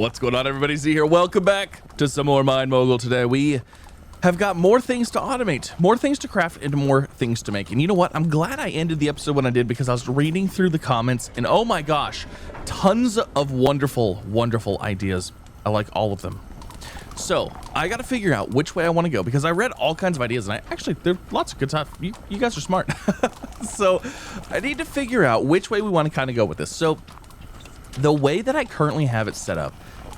What's going on, everybody? Z here. Welcome back to some more Mine Mogul. Today we have got more things to automate, more things to craft, and more things to make. And you know what? I'm glad I ended the episode when I did, because I was reading through the comments and oh my gosh, tons of wonderful, wonderful ideas. I like all of them. So I got to figure out which way I want to go, because I read all kinds of ideas and there's lots of good stuff. You guys are smart. So I need to figure out which way we want to kind of go with this. So the way that I currently have it set up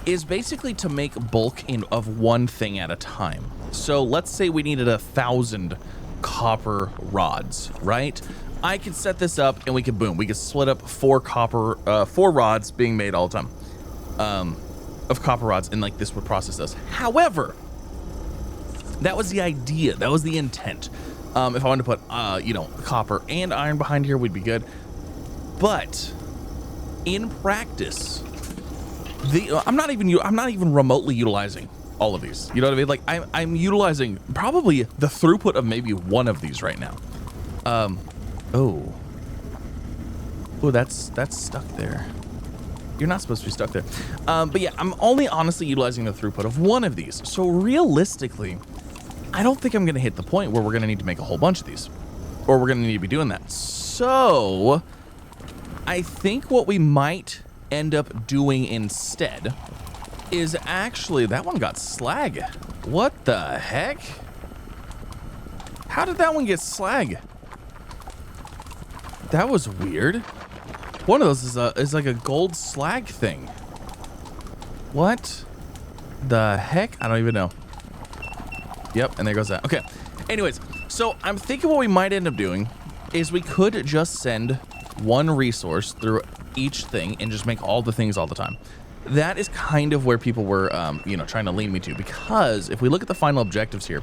is basically to make bulk of one thing at a time. So let's say we needed 1,000 copper rods, right? I could set this up and we could split up four rods being made all the time, of copper rods, and like this would process those. However, that was the idea, that was the intent. If I wanted to put, copper and iron behind here, we'd be good. But in practice, I'm not even remotely utilizing all of these. You know what I mean? Like I'm utilizing probably the throughput of maybe one of these right now. Oh, that's stuck there. You're not supposed to be stuck there. But yeah, I'm only honestly utilizing the throughput of one of these. So realistically, I don't think I'm gonna hit the point where we're gonna need to make a whole bunch of these, or we're gonna need to be doing that. So I think what we might end up doing instead is actually, that one got slag. What the heck? How did that one get slag? That was weird. One of those is like a gold slag thing. What the heck? I don't even know. Yep, and there goes that. Okay. Anyways, so I'm thinking what we might end up doing is we could just send one resource through each thing and just make all the things all the time. That is kind of where people were, trying to lean me to, because if we look at the final objectives here,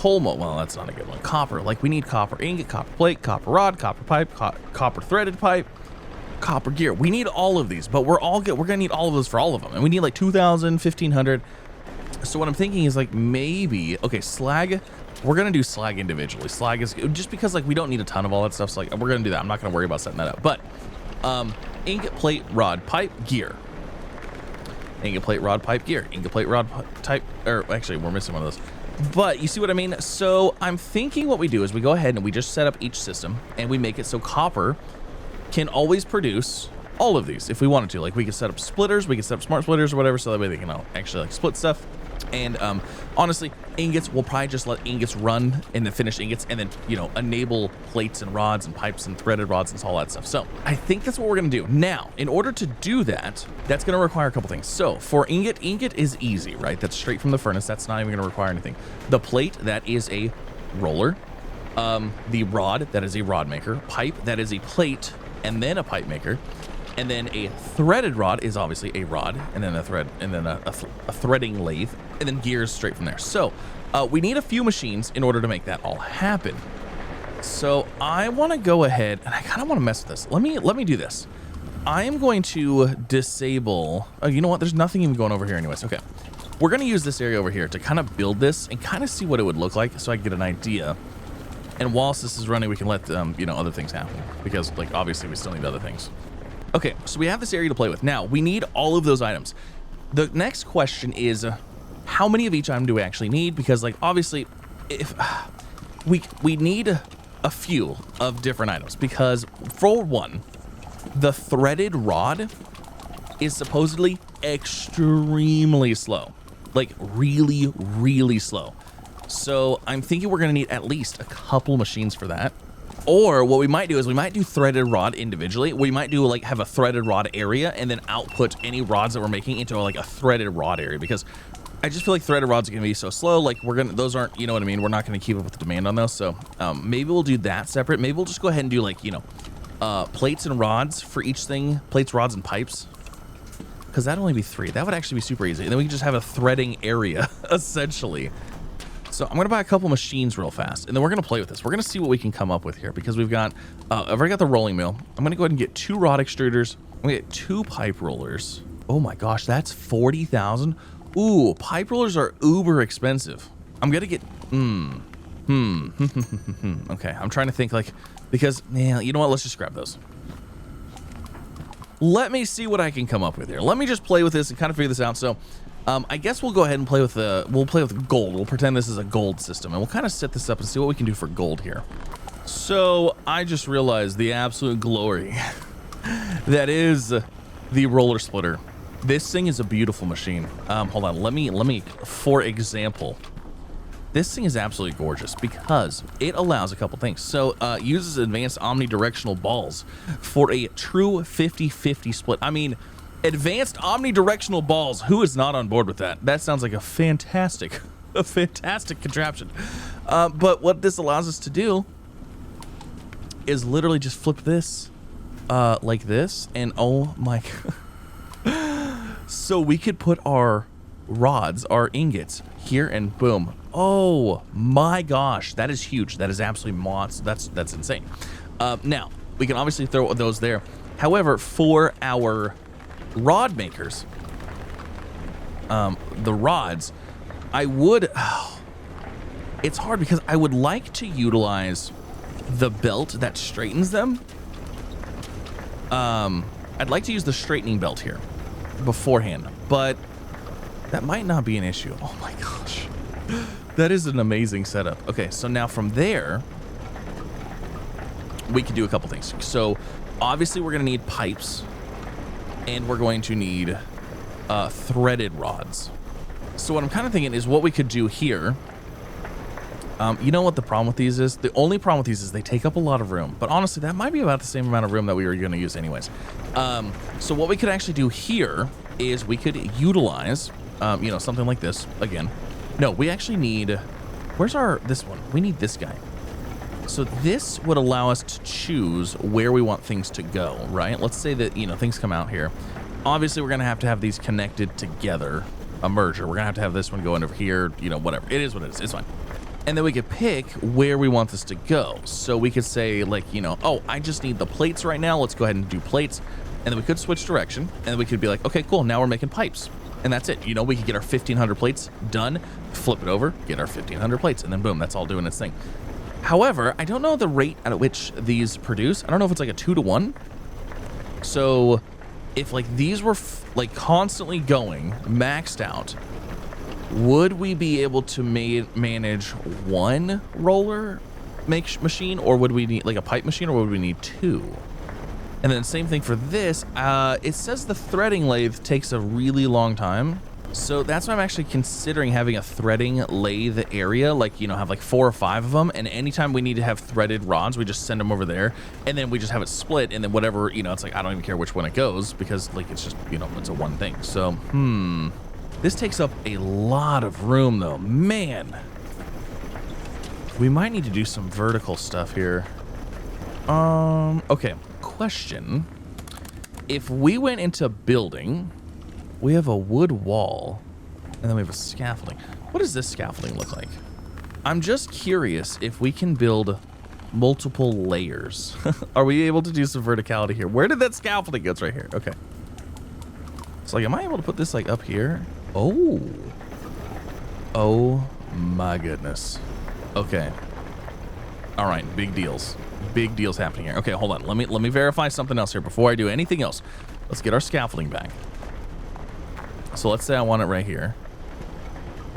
well, that's not a good one. Copper, like we need copper ingot, copper plate, copper rod, copper pipe, copper threaded pipe, copper gear. We need all of these, but we're gonna need all of those for all of them, and we need like 2,000, 1,500. So what I'm thinking is like maybe, okay, slag. We're gonna do slag individually. Slag is just because like we don't need a ton of all that stuff. So like we're gonna do that. I'm not gonna worry about setting that up. But ingot, plate, rod, pipe, gear. Ingot, plate, rod, pipe, gear. Ingot, plate, rod, type. Or actually, we're missing one of those. But you see what I mean? So I'm thinking what we do is we go ahead and we just set up each system and we make it so copper can always produce all of these if we wanted to. Like we could set up splitters, we could set up smart splitters or whatever, so that way they can actually like split stuff. And honestly, ingots, we'll probably just let ingots run and then finish ingots and then, enable plates and rods and pipes and threaded rods and all that stuff. So I think that's what we're going to do. Now, in order to do that, that's going to require a couple things. So for ingot is easy, right? That's straight from the furnace. That's not even going to require anything. The plate, that is a roller. The rod, that is a rod maker. Pipe, that is a plate and then a pipe maker. And then a threaded rod is obviously a rod, and then a thread, and then a threading lathe, and then gears straight from there. So we need a few machines in order to make that all happen. So I want to go ahead, and I kind of want to mess with this. Let me do this. I am going to disable. Oh, you know what? There's nothing even going over here, anyways. Okay, we're going to use this area over here to kind of build this and kind of see what it would look like, so I can get an idea. And whilst this is running, we can let other things happen, because like obviously we still need other things. Okay, so we have this area to play with. Now, we need all of those items. The next question is, how many of each item do we actually need? Because, like, obviously, if we need a few of different items. Because, for one, the threaded rod is supposedly extremely slow. Like, really, really slow. So, I'm thinking we're going to need at least a couple machines for that. Or what we might do is we might do threaded rod individually. We might do like have a threaded rod area and then output any rods that we're making into like a threaded rod area, because I just feel like threaded rods are gonna be so slow. Like those aren't, you know what I mean? We're not gonna keep up with the demand on those. So maybe we'll do that separate. Maybe we'll just go ahead and do like, plates and rods for each thing, plates, rods, and pipes. Cause that'd only be 3. That would actually be super easy. And then we can just have a threading area essentially. So I'm gonna buy a couple machines real fast, and then we're gonna play with this. We're gonna see what we can come up with here, because we've got, I've already got the rolling mill. I'm gonna go ahead and get 2 rod extruders. I'm gonna get 2 pipe rollers. Oh my gosh, that's 40,000. Ooh, pipe rollers are uber expensive. I'm gonna get, okay, I'm trying to think like, because, yeah, you know what? Let's just grab those. let me see what I can come up with here. Let me just play with this and kind of figure this out. So I guess we'll go ahead and play with gold. We'll pretend this is a gold system, and we'll kind of set this up and see what we can do for gold here. So I just realized the absolute glory that is the roller splitter. This thing is a beautiful machine. Hold on, let me, for example, this thing is absolutely gorgeous because it allows a couple things. So uses advanced omnidirectional balls for a true 50-50 split. I mean, advanced omnidirectional balls, who is not on board with that? That sounds like a fantastic contraption. But what this allows us to do is literally just flip this like this, and oh my god. So we could put our rods, our ingots here, and boom. Oh my gosh, that is huge. That is absolutely monster. That's insane. Now we can obviously throw those there. However, for our rod makers, the rods, I would, it's hard because I would like to utilize the belt that straightens them. I'd like to use the straightening belt here beforehand, but that might not be an issue. Oh my gosh. That is an amazing setup. Okay, so now from there, we can do a couple things. So obviously we're going to need pipes, and we're going to need threaded rods. So what I'm kind of thinking is what we could do here. You know what the problem with these is? The only problem with these is they take up a lot of room. But honestly, that might be about the same amount of room that we were going to use anyways. So what we could actually do here is we could utilize, you know, something like this. Again, no, we actually need, where's this one? We need this guy. So this would allow us to choose where we want things to go, right? Let's say that, you know, things come out here. Obviously, we're going to have these connected together, a merger. We're going to have this one going over here, you know, whatever. It is what it is. It's fine. And then we could pick where we want this to go. So we could say, like, you know, oh, I just need the plates right now. Let's go ahead and do plates. And then we could switch direction. And then we could be like, okay, cool. Now we're making pipes. And that's it. You know, we could get our 1,500 plates done, flip it over, get our 1,500 plates, and then boom, that's all doing its thing. However, I don't know the rate at which these produce. I don't know if it's like a 2-to-1. So if like these were like constantly going maxed out, would we be able to manage one roller machine, or would we need like a pipe machine, or would we need two? And then same thing for this. It says the threading lathe takes a really long time. So that's why I'm actually considering having a threading lathe area, like, you know, have like 4 or 5 of them. And anytime we need to have threaded rods, we just send them over there, and then we just have it split. And then whatever, you know, it's like, I don't even care which one it goes, because like, it's just, you know, it's a one thing. So, this takes up a lot of room though, man. We might need to do some vertical stuff here. Okay, question. If we went into building, we have a wood wall, and then we have a scaffolding. What does this scaffolding look like? I'm just curious if we can build multiple layers. Are we able to do some verticality here? Where did that scaffolding go? It's right here. Okay. So like, am I able to put this like up here? Oh. Oh my goodness. Okay. All right, big deals. Big deals happening here. Okay, hold on. Let me verify something else here before I do anything else. Let's get our scaffolding back. So let's say I want it right here.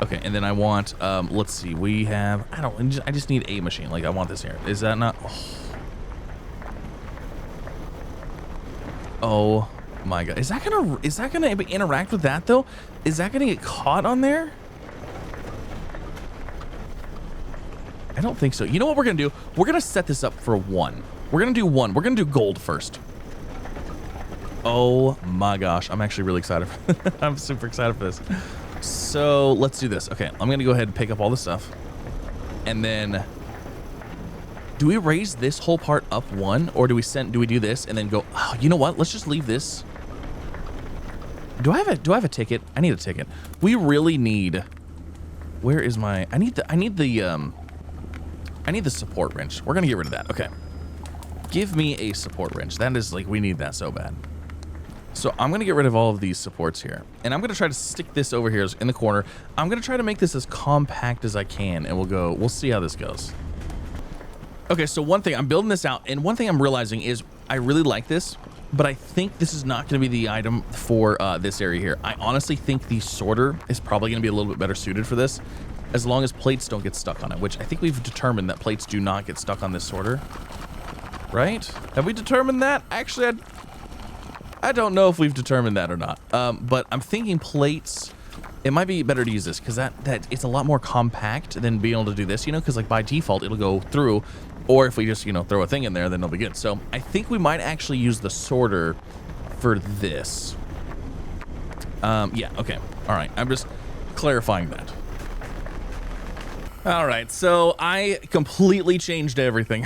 Okay, and then I want, let's see, we have, I just need a machine. Like, I want this here. Is that not? Oh my god. Is that gonna interact with that though? Is that gonna get caught on there? I don't think so. You know what we're gonna do? We're gonna set this up for 1. We're gonna do 1. We're gonna do gold first. Oh my gosh, I'm actually really excited. I'm super excited for this. So let's do this. Okay, I'm gonna go ahead and pick up all this stuff. And then, do we raise this whole part up 1, or do we do this and then go, oh, you know what? Let's just leave this. Do I have a ticket? I need a ticket. We really need, where is my, I need the support wrench. We're gonna get rid of that. Okay. Give me a support wrench. That is like, we need that so bad. So I'm going to get rid of all of these supports here. And I'm going to try to stick this over here in the corner. I'm going to try to make this as compact as I can. And we'll see how this goes. Okay, so one thing, I'm building this out. And one thing I'm realizing is I really like this. but I think this is not going to be the item for this area here. I honestly think the sorter is probably going to be a little bit better suited for this, as long as plates don't get stuck on it, which I think we've determined that plates do not get stuck on this sorter. Right? Have we determined that? Actually, I don't know if we've determined that or not. But I'm thinking plates, it might be better to use this because that it's a lot more compact than being able to do this, you know, because like by default, it'll go through. Or if we just, you know, throw a thing in there, then it'll be good. So I think we might actually use the sorter for this. Yeah, okay. All right. I'm just clarifying that. All right. So I completely changed everything.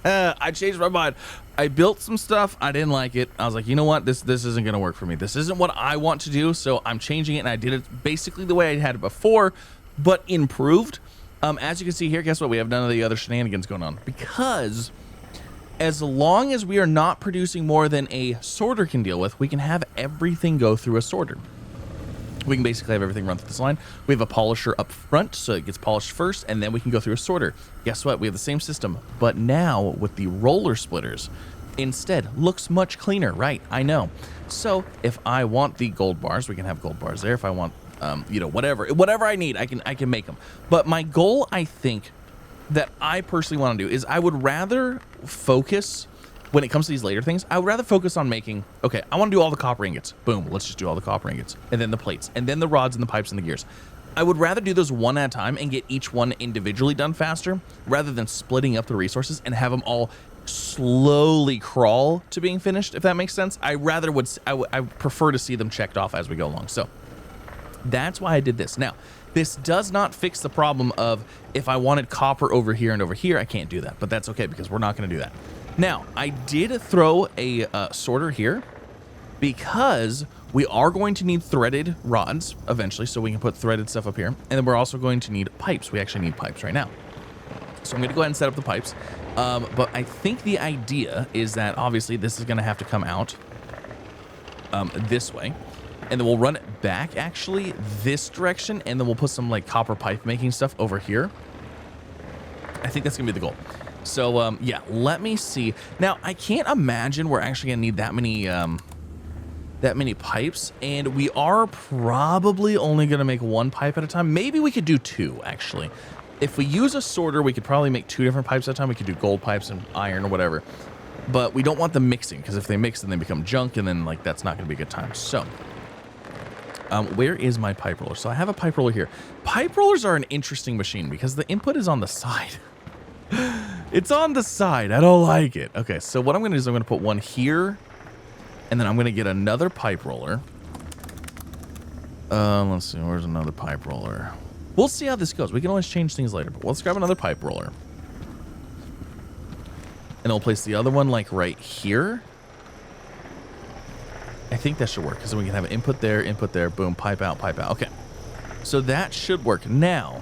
I changed my mind. I built some stuff. I didn't like it. I was like, you know what? This isn't going to work for me. This isn't what I want to do. So I'm changing it. And I did it basically the way I had it before, but improved. As you can see here, guess what? We have none of the other shenanigans going on because as long as we are not producing more than a sorter can deal with, we can have everything go through a sorter. We can basically have everything run through this line. We have a polisher up front, so it gets polished first, and then we can go through a sorter. Guess what? We have the same system, but now with the roller splitters, instead, looks much cleaner, right? I know. So if I want the gold bars, we can have gold bars there. If I want, you know, whatever I need, I can make them. But my goal, I think, that I personally want to do is I would rather focus. When it comes to these later things, I would rather focus on making, okay, I want to do all the copper ingots. Boom, let's just do all the copper ingots. And then the plates, and then the rods and the pipes and the gears. I would rather do those one at a time and get each one individually done faster, rather than splitting up the resources and have them all slowly crawl to being finished, if that makes sense. I prefer to see them checked off as we go along. So that's why I did this. Now, this does not fix the problem of if I wanted copper over here and over here, I can't do that, but that's okay because we're not going to do that. Now, I did throw a sorter here because we are going to need threaded rods eventually, so we can put threaded stuff up here. And then we're also going to need pipes. We actually need pipes right now. So I'm going to go ahead and set up the pipes. But I think the idea is that obviously this is going to have to come out this way. And then we'll run it back actually this direction. And then we'll put some like copper pipe making stuff over here. I think that's going to be the goal. So, yeah, let me see. Now, I can't imagine we're actually going to need that many pipes, and we are probably only going to make one pipe at a time. Maybe we could do two, actually. If we use a sorter, we could probably make 2 different pipes at a time. We could do gold pipes and iron or whatever, but we don't want them mixing, because if they mix, then they become junk, and then, like, that's not going to be a good time. So, where is my pipe roller? So I have a pipe roller here. Pipe rollers are an interesting machine, because the input is on the side. It's on the side. I don't like it. Okay, so what I'm going to do is I'm going to put one here, and then I'm going to get another pipe roller. Let's see. Where's another pipe roller? We'll see how this goes. We can always change things later, but let's grab another pipe roller. And I'll place the other one, like, right here. I think that should work, because then we can have an input there, boom, pipe out, pipe out. Okay, so that should work. Now,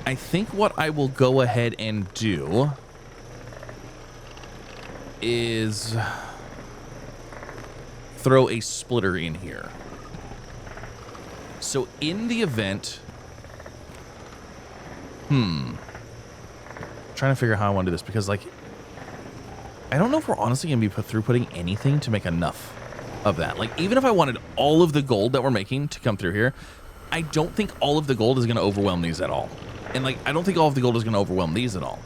I think what I will go ahead and do is throw a splitter in here. So in the event, trying to figure out how I want to do this, because like, I don't know if we're honestly going to be putting anything to make enough of that. Like, even if I wanted all of the gold that we're making to come through here, I don't think all of the gold is going to overwhelm these at all. And like, I don't think all of the gold is going to overwhelm these at all.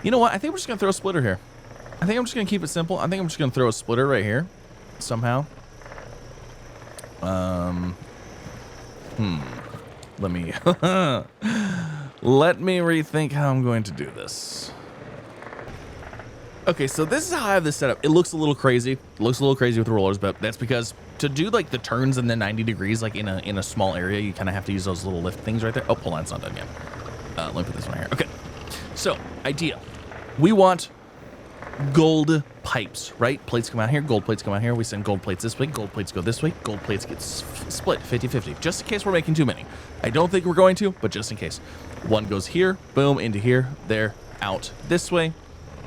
You know what? I think we're just going to throw a splitter here. I think I'm just going to keep it simple. I think I'm just going to throw a splitter right here somehow. Let me let me rethink how I'm going to do this. Okay, so this is how I have this set up. It looks a little crazy. It looks a little crazy with the rollers, but that's because to do like the turns and the 90 degrees, like in a small area, you kind of have to use those little lift things right there. Oh, hold on, it's not done yet. Let me put this one here. Okay, so idea. We want gold pipes, right? Plates come out here, gold plates come out here. We send gold plates this way, gold plates go this way, gold plates get split 50-50, just in case we're making too many. I don't think we're going to, but just in case. One goes here, boom, into here, there, out this way,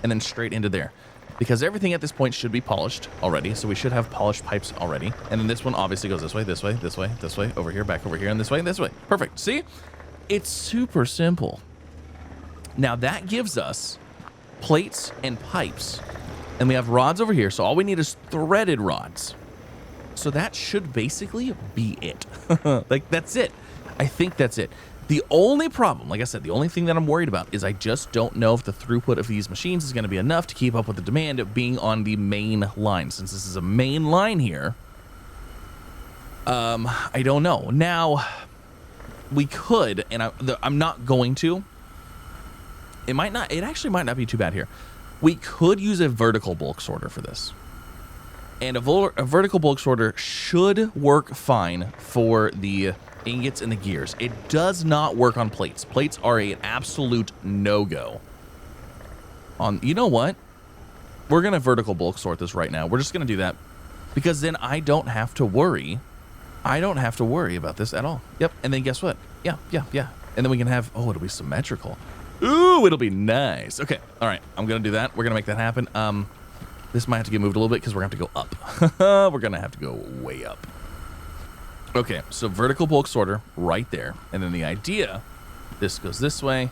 and then straight into there. Because everything at this point should be polished already, so we should have polished pipes already. And then this one obviously goes this way, this way, this way, this way, over here, back over here, and this way, this way. Perfect. See? It's super simple. Now that gives us plates and pipes And we have rods over here. So all we need is threaded rods. So that should basically be it. Like, that's it. I think that's it. The only problem, like I said, the only thing that I'm worried about is I just don't know if the throughput of these machines is going to be enough to keep up with the demand of being on the main line. Since this is a main line here, I don't know. Now, we could, and I'm not going to. It actually might not be too bad here. We could use a vertical bulk sorter for this. And a vertical bulk sorter should work fine for the ingots and the gears. It does not work on plates. Plates are an absolute no-go. You know what? We're going to vertical bulk sort this right now. We're just going to do that because then I don't have to worry. I don't have to worry about this at all. Yep. And then guess what? Yeah. And then we can have, it'll be symmetrical. Ooh, it'll be nice. Okay. All right. I'm going to do that. We're going to make that happen. This might have to get moved a little bit because we're going to have to go up. We're going to have to go way up. Okay, so vertical bulk sorter right there. And then the idea, this goes this way,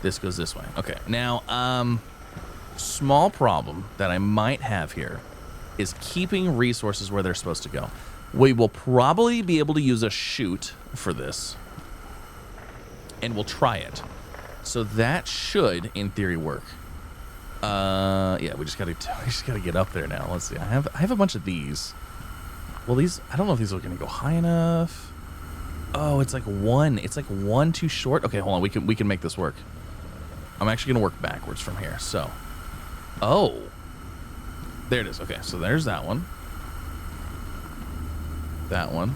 this goes this way. Okay, now, small problem that I might have here is keeping resources where they're supposed to go. We will probably be able to use a chute for this. And we'll try it. So that should, in theory, work. Yeah, we just gotta get up there now. Let's see. I have a bunch of these. Well, these, I don't know if these are going to go high enough. Oh, it's like one too short. Okay, hold on. We can make this work. I'm actually going to work backwards from here. So, oh, there it is. Okay, so there's that one. That one.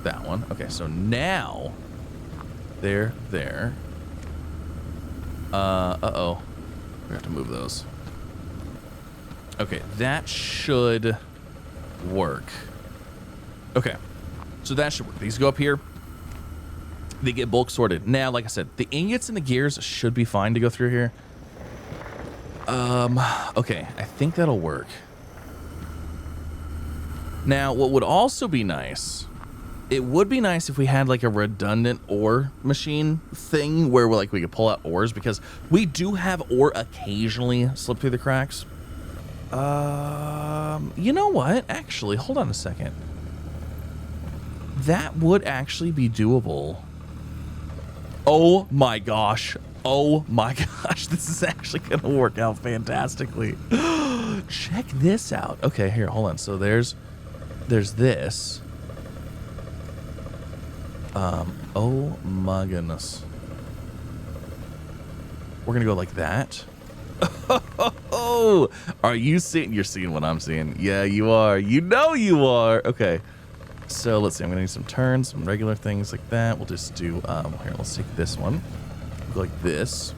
That one. Okay, so now, there. Uh-oh. We have to move those. Okay, that should work. Okay, so that should work. These go up here. They get bulk sorted. Now, like I said, the ingots and the gears should be fine to go through here. Okay, I think that'll work. Now, what would also be nice, it would be nice if we had like a redundant ore machine thing where we could pull out ores, because we do have ore occasionally slip through the cracks. You know what? Actually, hold on a second. That would actually be doable. Oh my gosh. Oh my gosh. This is actually going to work out fantastically. Check this out. Okay, here, hold on. So there's this. Oh my goodness. We're going to go like that. Oh, are you seeing? You're seeing what I'm seeing. Yeah, you are. You know you are. Okay. So let's see. I'm going to need some turns, some regular things like that. We'll just do, here, let's take this one. We'll go like this.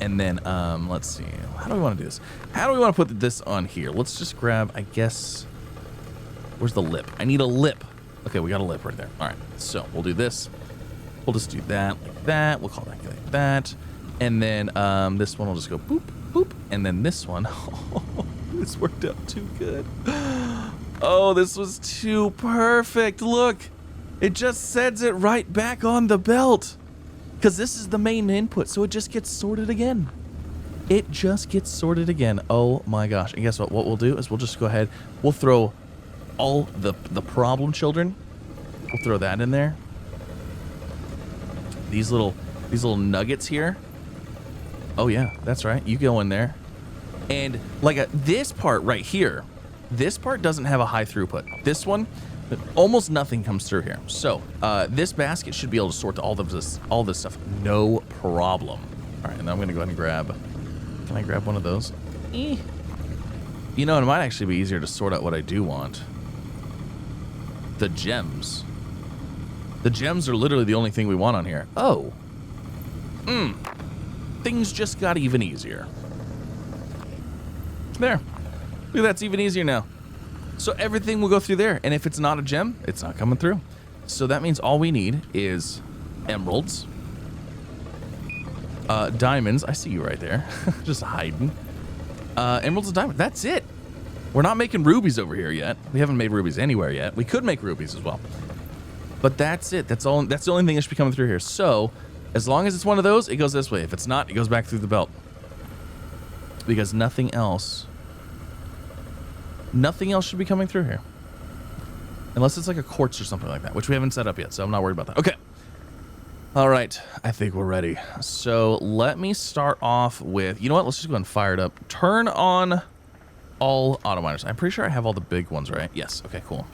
And then, let's see. How do we want to do this? How do we want to put this on here? Let's just grab, I guess, where's the lip? I need a lip. Okay, we got a lip right there. All right. So we'll do this. We'll just do that like that. We'll call that like that. And then, this one will just go boop, boop. And then this one, oh, this worked out too good. Oh, this was too perfect. Look, it just sends it right back on the belt. Because this is the main input, so it just gets sorted again. It just gets sorted again. Oh my gosh. And guess what? What we'll do is we'll just go ahead. We'll throw all the problem children. We'll throw that in there. These little nuggets here. Oh yeah, that's right. You go in there. And like this part right here, this part doesn't have a high throughput. This one, almost nothing comes through here. So this basket should be able to sort all this stuff, no problem. All right, and I'm gonna go ahead and grab. Can I grab one of those? You know, it might actually be easier to sort out what I do want. The gems. The gems are literally the only thing we want on here. Oh. Things just got even easier. There. Look, that's even easier now. So everything will go through there. And if it's not a gem, it's not coming through. So that means all we need is emeralds. Diamonds. I see you right there. Just hiding. Emeralds and diamonds. That's it. We're not making rubies over here yet. We haven't made rubies anywhere yet. We could make rubies as well. But that's it. That's all. That's the only thing that should be coming through here. So as long as it's one of those, it goes this way. If it's not, it goes back through the belt. because nothing else should be coming through here. Unless it's like a quartz or something like that, which we haven't set up yet, so I'm not worried about that. Okay. All right, I think we're ready. So let me start off with, you know what? Let's just go ahead and fire it up. Turn on all auto miners. I'm pretty sure I have all the big ones, right? Yes. Okay, cool.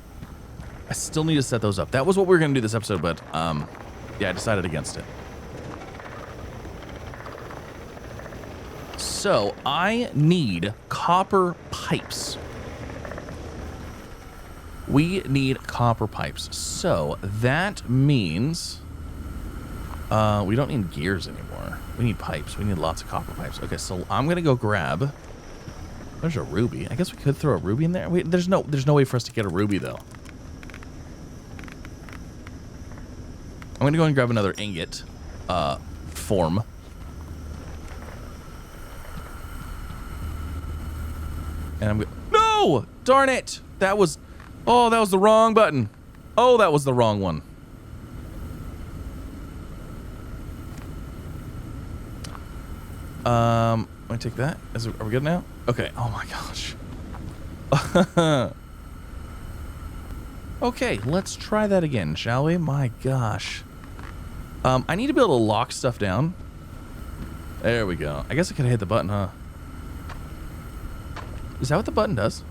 I still need to set those up. That was what we were going to do this episode, but yeah, I decided against it. So I need copper pipes. We need copper pipes. So that means we don't need gears anymore. We need pipes. We need lots of copper pipes. Okay, so I'm gonna go grab. There's a ruby. I guess we could throw a ruby in there. There's no way for us to get a ruby though. I'm gonna go and grab another ingot form. And I'm gonna. No! Darn it! That was the wrong button. Oh, that was the wrong one. Let me take that. Are we good now? Okay. Oh my gosh. Okay, let's try that again, shall we? My gosh. I need to be able to lock stuff down. There we go. I guess I could have hit the button, huh? Is that what the button does?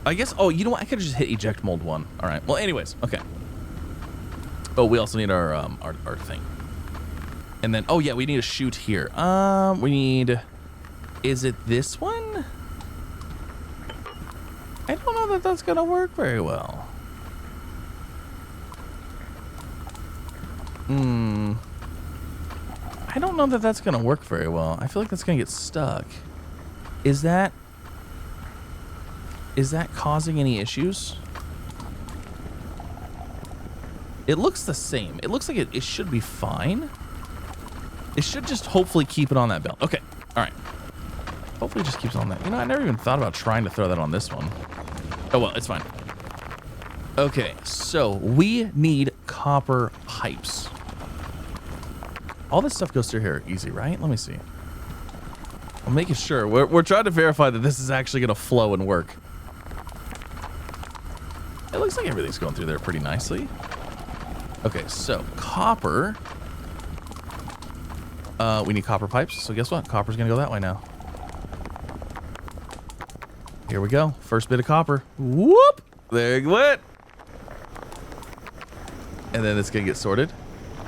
I guess, oh, you know what? I could have just hit eject mold 1. All right. Well, anyways, okay. Oh, we also need our thing. And then, oh yeah, we need a chute here. We need, is it this one? I don't know that that's gonna work very well. I don't know that that's gonna work very well. I feel like that's gonna get stuck. Is that causing any issues? It looks the same. It looks like it should be fine. It should just hopefully keep it on that belt. Okay. All right. Hopefully it just keeps on that. You know, I never even thought about trying to throw that on this one. Oh, well, it's fine. Okay, so we need copper pipes. All this stuff goes through here easy, right? Let me see. I'm making sure. We're trying to verify that this is actually going to flow and work. It looks like everything's going through there pretty nicely. Okay, so copper. We need copper pipes. So guess what? Copper's going to go that way now. Here we go. First bit of copper. Whoop! There it went. And then it's going to get sorted.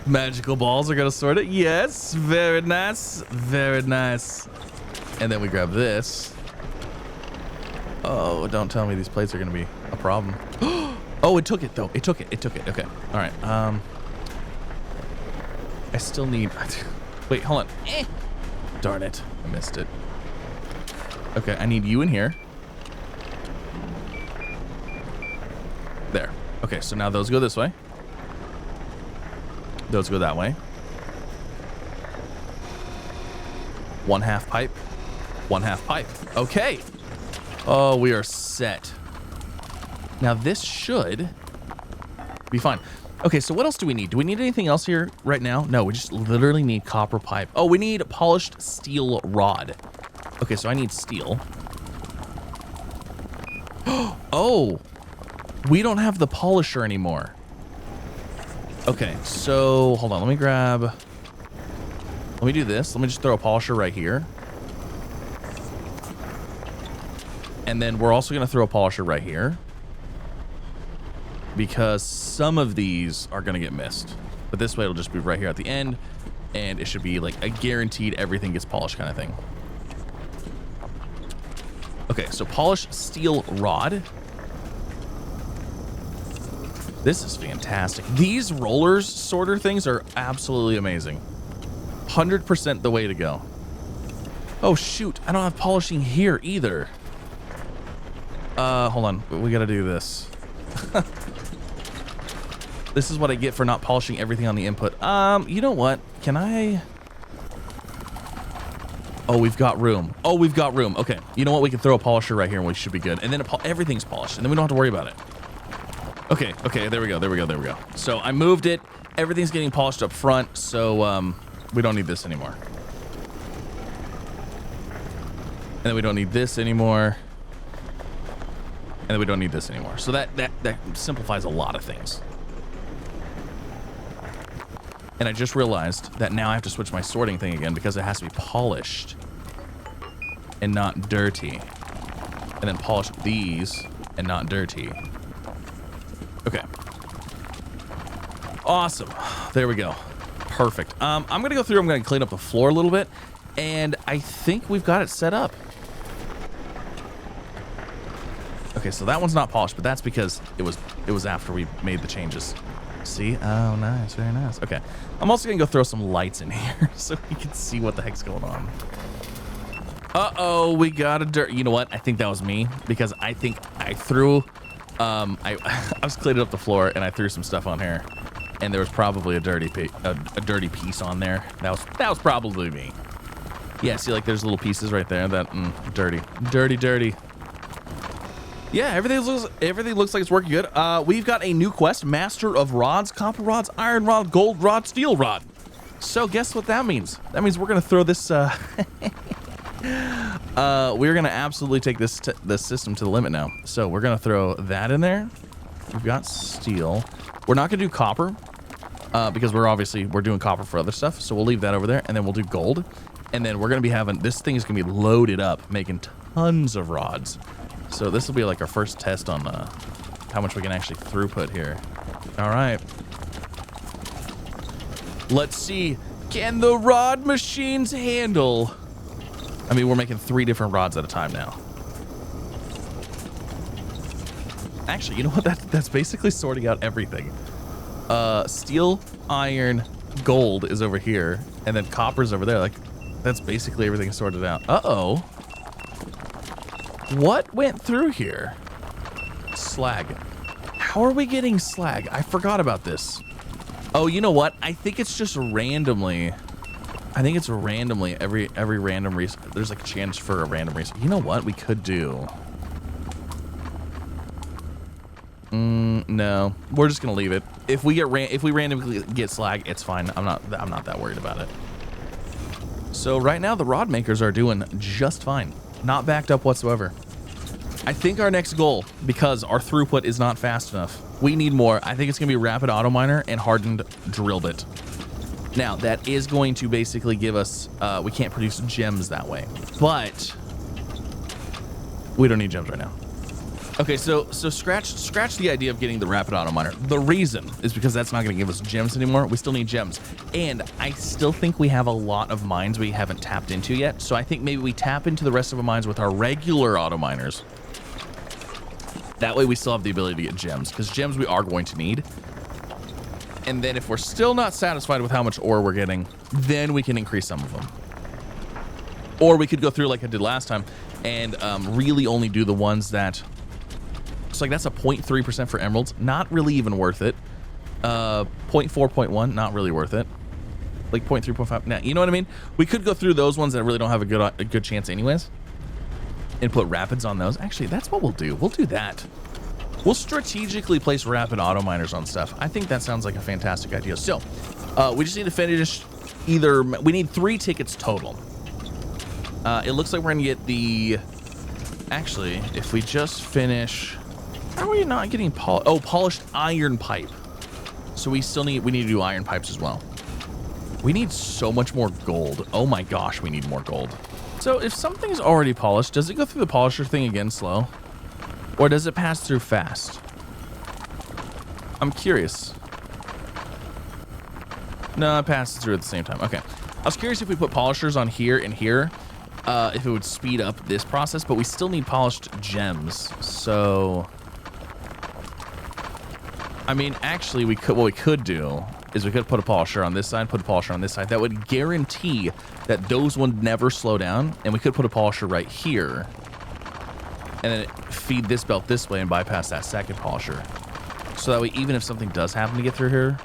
Magical balls are going to sort it. Yes. Very nice. Very nice. And then we grab this. Oh, don't tell me these plates are going to be a problem. Oh, it took it, though. It took it. It took it. Okay. All right. I still need... Wait, hold on. Darn it. I missed it. Okay, I need you in here. There. Okay, so now those go this way. Those go that way. 1/2 pipe. 1/2 pipe. Okay. Oh, we are set. Now this should be fine. Okay, so what else do we need? Do we need anything else here right now? No, we just literally need copper pipe. Oh, we need polished steel rod. Okay, so I need steel. Oh, we don't have the polisher anymore. Okay, so hold on. Let me do this. Let me just throw a polisher right here. And then we're also going to throw a polisher right here. Because some of these are going to get missed. But this way it'll just be right here at the end. And it should be like a guaranteed everything gets polished kind of thing. Okay, so polished steel rod. This is fantastic. These rollers sorter things are absolutely amazing. 100% the way to go. Oh, shoot. I don't have polishing here either. Hold on. We got to do this. This is what I get for not polishing everything on the input. You know what? Can I... Oh, we've got room. Oh, we've got room. Okay. You know what? We can throw a polisher right here and we should be good. And then everything's polished. And then we don't have to worry about it. Okay. Okay. There we go. There we go. There we go. So I moved it. Everything's getting polished up front. So, We don't need this anymore. And then we don't need this anymore. And then we don't need this anymore. So that simplifies a lot of things. And I just realized that now I have to switch my sorting thing again because it has to be polished and not dirty. And then polish these and not dirty. Okay. Awesome. There we go. Perfect. I'm going to go through. I'm going to clean up the floor a little bit. And I think we've got it set up. Okay, so that one's not polished, but that's because it was after we made the changes. See? Oh, nice. Very nice. Okay. I'm also going to go throw some lights in here so we can see what the heck's going on. Uh-oh, we got a dirt. You know what? I think that was me because I think I threw... I was cleaning up the floor and I threw some stuff on here. And there was probably a dirty piece on there. That was probably me. Yeah, see, like, there's little pieces right there that... dirty. Yeah, everything looks like it's working good. We've got a new quest: Master of Rods, Copper Rods, Iron Rod, Gold Rod, Steel Rod. So guess what that means? That means we're gonna throw this. We're gonna absolutely take this system to the limit now. So we're gonna throw that in there. We've got steel. We're not gonna do copper because we're doing copper for other stuff. So we'll leave that over there, and then we'll do gold. And then we're gonna be having this thing is gonna be loaded up, making tons of rods. So this will be like our first test on how much we can actually throughput here. All right. Let's see. Can the rod machines handle? I mean, we're making 3 different rods at a time now. Actually, you know what? That's basically sorting out everything. Steel, iron, gold is over here, and then copper's over there. Like, that's basically everything sorted out. Uh-oh. What went through here? Slag. How are we getting slag? I forgot about this. Oh, you know what? I think it's just randomly. I think it's randomly every random resource. There's like a chance for a random resource. You know what we could do? No, we're just gonna leave it. If we randomly get slag, it's fine. I'm not that worried about it. So right now the rod makers are doing just fine. Not backed up whatsoever. I think our next goal, because our throughput is not fast enough, we need more. I think it's going to be rapid auto miner and hardened drill bit. Now, that is going to basically give us, we can't produce gems that way, but we don't need gems right now. Okay, so scratch the idea of getting the rapid auto miner. The reason is because that's not going to give us gems anymore. We still need gems. And I still think we have a lot of mines we haven't tapped into yet. So I think maybe we tap into the rest of the mines with our regular auto miners. That way we still have the ability to get gems, because gems we are going to need. And then if we're still not satisfied with how much ore we're getting, then we can increase some of them. Or we could go through like I did last time and really only do the ones that... So like that's a 0.3% for emeralds. Not really even worth it. 0.4, 0.1, not really worth it. Like 0.3, 0.5. Nah, you know what I mean? We could go through those ones that really don't have a good chance anyways. And put rapids on those. Actually, that's what we'll do. We'll do that. We'll strategically place rapid auto miners on stuff. I think that sounds like a fantastic idea. So, we just need to finish either... We need 3 tickets total. It looks like we're going to get the... Actually, if we just finish... How are we not getting polished iron pipe? So we need to do iron pipes as well. We need so much more gold. Oh my gosh, we need more gold. So if something's already polished, does it go through the polisher thing again slow? Or does it pass through fast? I'm curious. No, it passes through at the same time. Okay. I was curious if we put polishers on here and here, if it would speed up this process, but we still need polished gems. So... I mean, actually, what we could do is we could put a polisher on this side, put a polisher on this side. That would guarantee that those would never slow down. And we could put a polisher right here. And then feed this belt this way and bypass that second polisher. So that way, even if something does happen to get through here,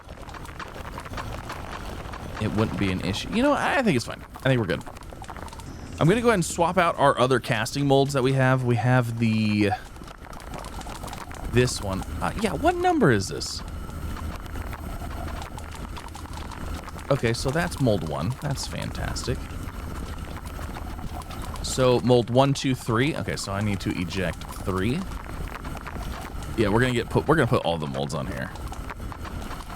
it wouldn't be an issue. You know, I think it's fine. I think we're good. I'm going to go ahead and swap out our other casting molds that we have. We have the... This one. Yeah, what number is this? Okay, so that's mold 1. That's fantastic. So mold 1, 2, 3. Okay, so I need to eject 3. Yeah, we're gonna put all the molds on here.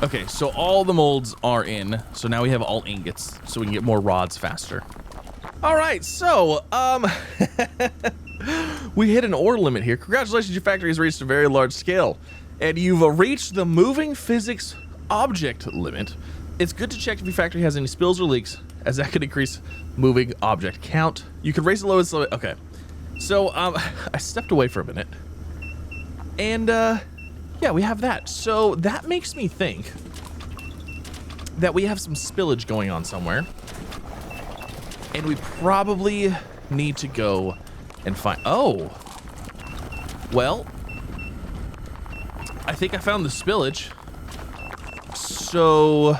Okay, so all the molds are in. So now we have all ingots, so we can get more rods faster. All right, so we hit an ore limit here. Congratulations, your factory has reached a very large scale, and you've reached the moving physics object limit. It's good to check if your factory has any spills or leaks, as that could increase moving object count. You can raise the lowest limit. Okay, so I stepped away for a minute, and yeah, we have that. So that makes me think that we have some spillage going on somewhere, and we probably need to go and find... Oh, well, I think I found the spillage. So,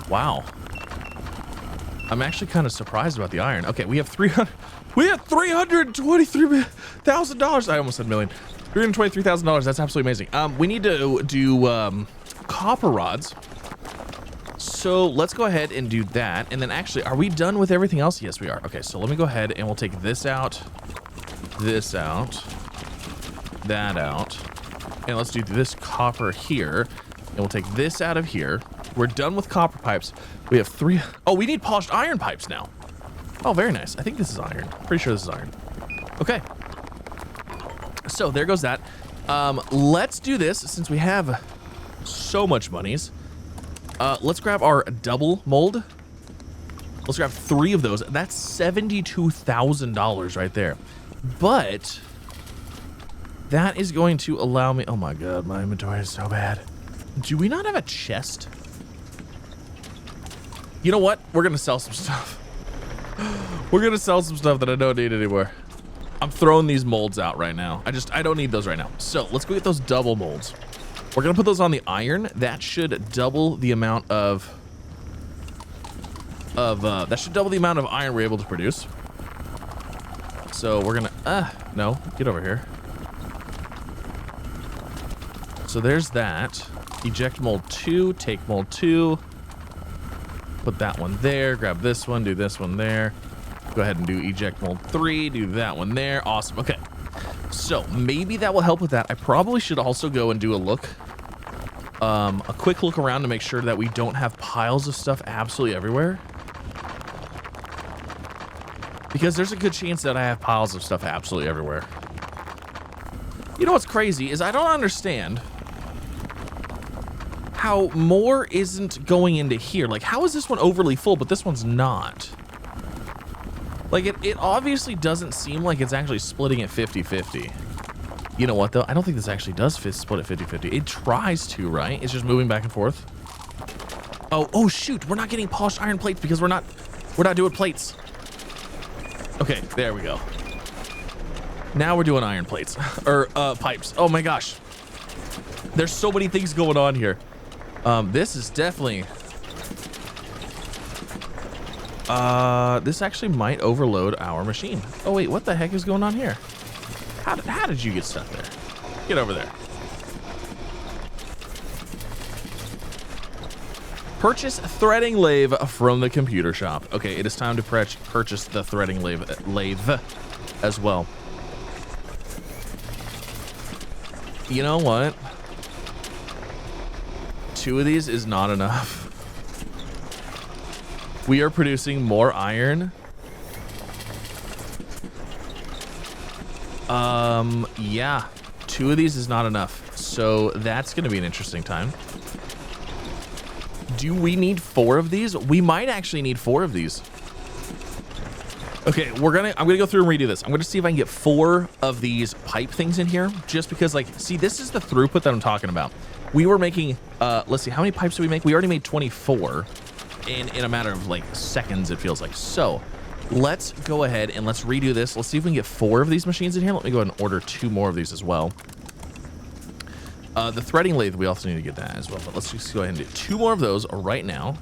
wow. I'm actually kind of surprised about the iron. Okay, we have $323,000. I almost said million. $323,000. That's absolutely amazing. We need to do copper rods. So let's go ahead and do that. And then actually, are we done with everything else? Yes, we are. Okay, so let me go ahead and we'll take this out, that out, and let's do this copper here. And we'll take this out of here. We're done with copper pipes. We have 3. Oh, we need polished iron pipes now. Oh, very nice. I think this is iron. Pretty sure this is iron. Okay. So there goes that. Let's do this since we have so much monies. Let's grab our double mold. Let's grab 3 of those. That's $72,000 right there. But that is going to allow me... Oh my god, my inventory is so bad. Do we not have a chest? You know what? We're gonna sell some stuff. We're gonna sell some stuff that I don't need anymore. I'm throwing these molds out right now. I don't need those right now. So let's go get those double molds. We're gonna put those on the iron. That should double the amount of iron we're able to produce. So we're gonna no, get over here. So there's that. Eject mold 2, take mold 2, put that one there, grab this one, do this one there. Go ahead and do eject mold 3, do that one there. Awesome. Okay. So maybe that will help with that. I probably should also go and do a quick look around to make sure that we don't have piles of stuff absolutely everywhere. Because there's a good chance that I have piles of stuff absolutely everywhere. You know what's crazy is I don't understand how more isn't going into here. Like, how is this one overly full, but this one's not? Like, it obviously doesn't seem like it's actually splitting at 50-50. You know what, though? I don't think this actually does split at 50-50. It tries to, right? It's just moving back and forth. Oh, shoot. We're not getting polished iron plates because we're not doing plates. Okay, there we go. Now we're doing iron plates. Or, pipes. Oh, my gosh. There's so many things going on here. This is definitely... this actually might overload our machine. Oh, wait, what the heck is going on here? How did you get stuck there? Get over there. Purchase threading lathe from the computer shop. Okay, it is time to purchase the threading lathe as well. You know what? 2 of these is not enough. We are producing more iron. Yeah, 2 of these is not enough. So that's going to be an interesting time. Do we need 4 of these? We might actually need 4 of these. Okay, I'm gonna go through and redo this. I'm gonna see if I can get 4 of these pipe things in here, just because, like, see, this is the throughput that I'm talking about. We were making, let's see, how many pipes did we make? We already made 24 in a matter of, like, seconds, it feels like. So let's go ahead and let's redo this. Let's see if we can get 4 of these machines in here. Let me go ahead and order 2 more of these as well. The threading lathe, we also need to get that as well, but let's just go ahead and do 2 more of those right now.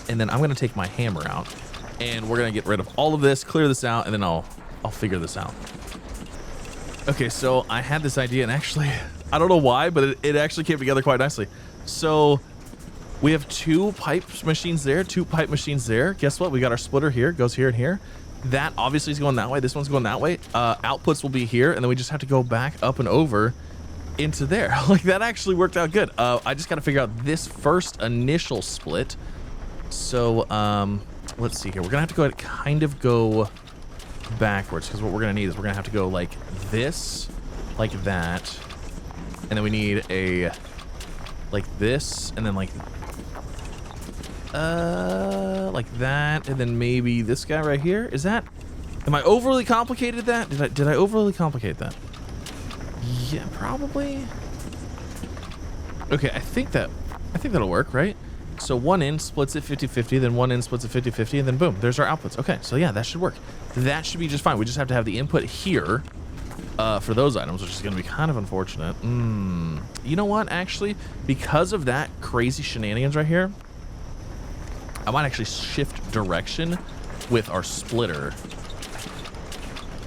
And then I'm gonna take my hammer out, and we're gonna get rid of all of this, clear this out, and then I'll figure this out. Okay, so I had this idea, and actually, I don't know why, but it actually came together quite nicely. So We have 2 pipe machines there, 2 pipe machines there. Guess what? We got our splitter here, goes here and here. That obviously is going that way. This one's going that way. Outputs will be here, and then we just have to go back up and over into there. Like, that actually worked out good. I just got to figure out this first initial split. So, let's see here. We're going to have to go ahead and kind of go backwards, because what we're going to need is we're going to have to go like this, like that. And then we need a, like this, and then like that, and then maybe this guy right here. Is that, am I overly complicated that? Did I overly complicate that? Yeah, probably. Okay, I think that'll work, right? So one in splits it 50-50, then one in splits it 50-50, and then boom, there's our outputs. Okay, so yeah, that should work. That should be just fine. We just have to have the input here for those items, which is going to be kind of unfortunate. You know what, actually, because of that crazy shenanigans right here, I might actually shift direction with our splitter.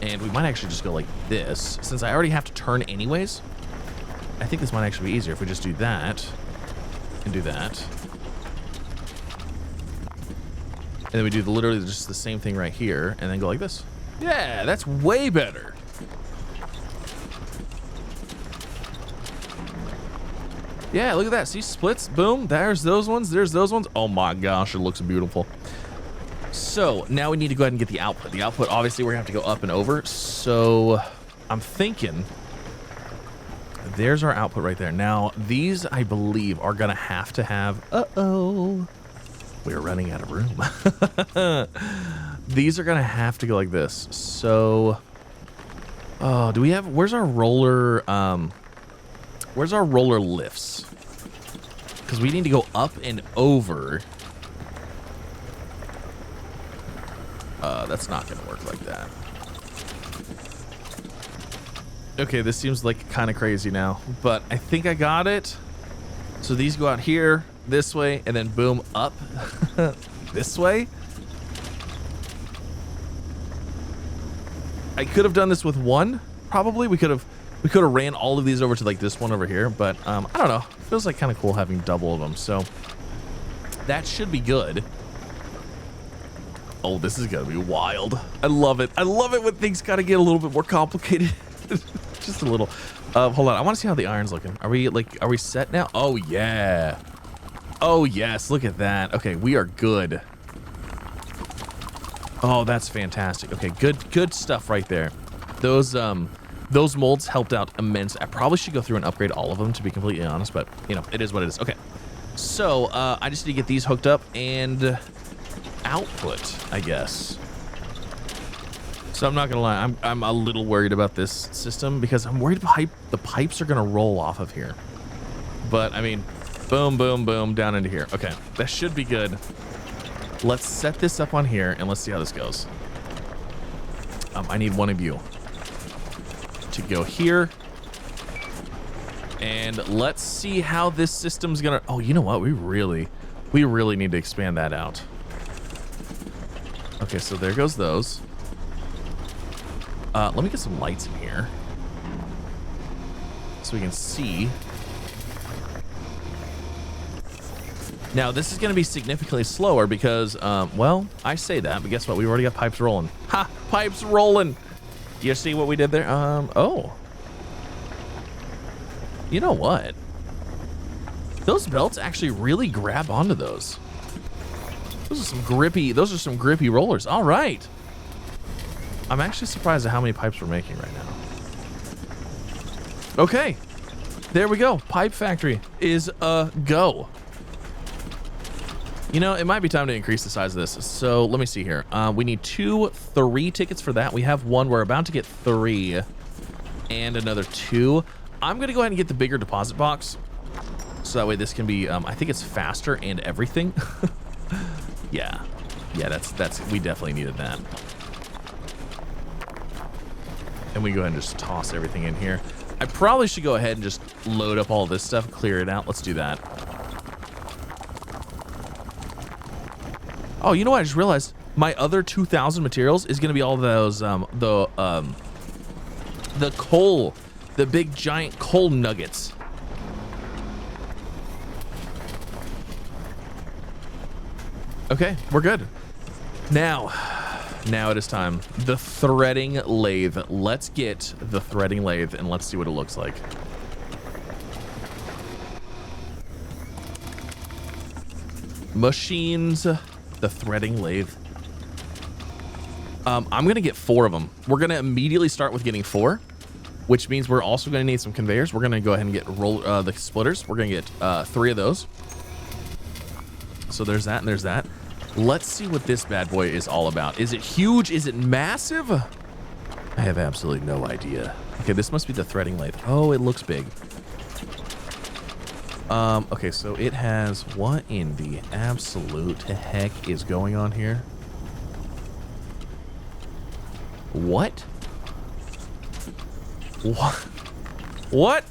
And we might actually just go like this. Since I already have to turn anyways, I think this might actually be easier if we just do that and do that. And then we do literally just the same thing right here and then go like this. Yeah, that's way better. Yeah, look at that. See, splits, boom. There's those ones. There's those ones. Oh my gosh, it looks beautiful. So now we need to go ahead and get the output. The output, obviously, we're going to have to go up and over. So I'm thinking there's our output right there. Now, these, I believe, are going to have, uh-oh, we're running out of room. These are going to have to go like this. So, oh, do we have, where's our roller lifts? Because we need to go up and over. That's not going to work like that. Okay, this seems like kind of crazy now, but I think I got it. So these go out here, this way, and then boom, up this way. I could have done this with one, probably. We could have ran all of these over to like this one over here, but I don't know. It feels like kind of cool having double of them, so that should be good. Oh, this is gonna be wild. I love it. I love it when things gotta get a little bit more complicated. Just a little. Hold on. I want to see how the iron's looking. Are we set now? Oh yeah. Oh yes. Look at that. Okay, we are good. Oh, that's fantastic. Okay, good stuff right there. Those molds helped out immensely. I probably should go through and upgrade all of them, to be completely honest, but you know, it is what it is. Okay, so I just need to get these hooked up and output, I guess. So I'm not gonna lie, I'm a little worried about this system because I'm worried the pipes are gonna roll off of here. But I mean, boom, boom, boom, down into here. Okay, that should be good. Let's set this up on here and let's see how this goes. I need one of you to go here. And let's see how this system's gonna, oh, you know what? We really need to expand that out. Okay, so there goes those. Let me get some lights in here so we can see. Now, this is going to be significantly slower because, well, I say that, but guess what? We've already got pipes rolling. Ha! Pipes rolling! You see what we did there? Oh. You know what? Those belts actually really grab onto those. Those are some grippy rollers. All right. I'm actually surprised at how many pipes we're making right now. Okay. There we go. Pipe factory is a go. You know, it might be time to increase the size of this. So let me see here. We need 3 tickets for that. We have 1. We're about to get 3 and another 2. I'm going to go ahead and get the bigger deposit box. So that way this can be, I think it's faster and everything. Yeah, that's, we definitely needed that. And we go ahead and just toss everything in here. I probably should go ahead and just load up all this stuff, clear it out. Let's do that. Oh, you know what? I just realized my other 2,000 materials is going to be all those, the coal, the big giant coal nuggets. Okay, we're good. Now it is time. The threading lathe. Let's get the threading lathe and let's see what it looks like. Machines, the threading lathe. I'm going to get 4 of them. We're going to immediately start with getting 4, which means we're also going to need some conveyors. We're going to go ahead and get the splitters. We're going to get 3 of those. So there's that and there's that. Let's see what this bad boy is all about. Is it huge? Is it massive? I have absolutely no idea. Okay, this must be the threading lathe. Oh, it looks big. Okay, so it has... What in the absolute heck is going on here? What? What? What?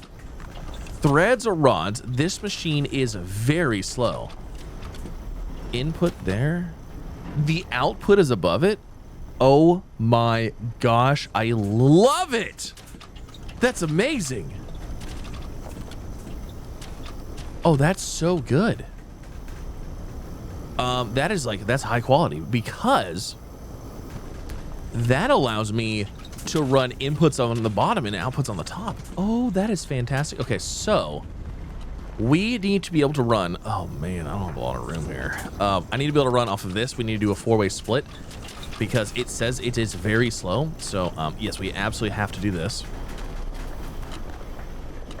Threads or rods? This machine is very slow. Input there. The output is above it. Oh my gosh, I love it. That's amazing. Oh, that's so good. That's high quality because that allows me to run inputs on the bottom and outputs on the top. Oh, that is fantastic. Okay, so we need to be able to run. Oh man, I don't have a lot of room here. I need to be able to run off of this. We need to do a 4-way split because it says it is very slow. So yes, we absolutely have to do this.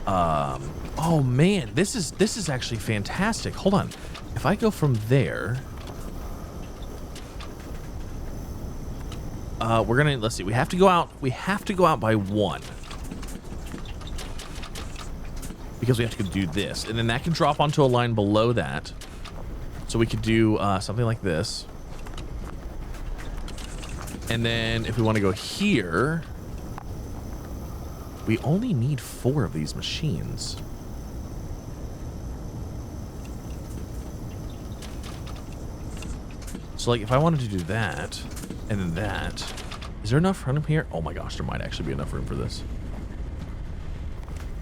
Oh man, this is actually fantastic. Hold on. If I go from there, let's see. We have to go out by 1. Because we have to do this, and then that can drop onto a line below that. So we could do something like this. And then if we want to go here, we only need 4 of these machines. So like if I wanted to do that, and then that, is there enough room here? Oh my gosh, there might actually be enough room for this.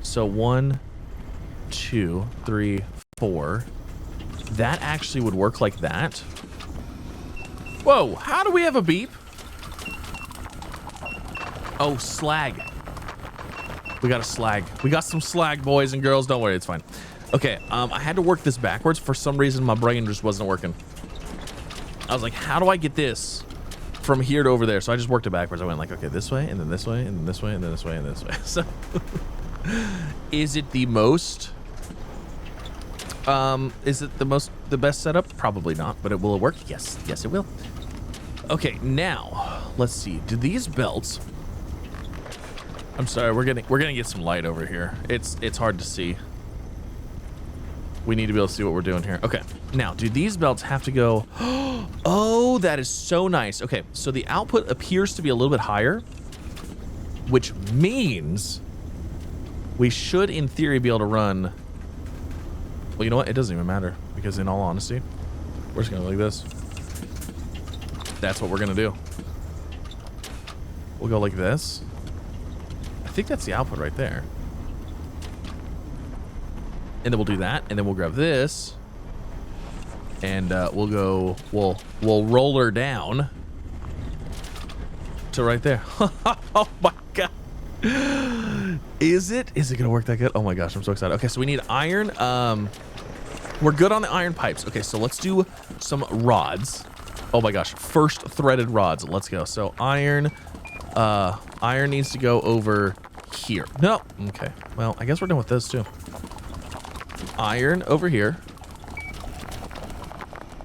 So 1, 2, 3, 4. That actually would work like that. Whoa, how do we have a beep? Oh, slag. We got a slag. We got some slag, boys and girls. Don't worry, it's fine. Okay, I had to work this backwards. For some reason, my brain just wasn't working. I was like, how do I get this from here to over there? So I just worked it backwards. I went like, okay, this way, and then this way, and then this way, and then this way, and this way. So, is it the most... is it the best setup? Probably not, but will it work? Yes, yes, it will. Okay, now let's see. Do these belts? I'm sorry, we're gonna get some light over here. It's hard to see. We need to be able to see what we're doing here. Okay, now do these belts have to go? Oh, that is so nice. Okay, so the output appears to be a little bit higher, which means we should, in theory, be able to run. Well, you know what? It doesn't even matter because, in all honesty, we're just gonna like this. That's what we're gonna do. We'll go like this. I think that's the output right there. And then we'll do that, and then we'll grab this, and we'll roll her down to right there. Oh my god. Is it gonna work that good? Oh my gosh, I'm so excited. Okay, so we need iron. We're good on the iron pipes. Okay, so let's do some rods. Oh my gosh, first threaded rods. Let's go. So iron needs to go over here. No, okay. Well, I guess we're done with this too. Iron over here.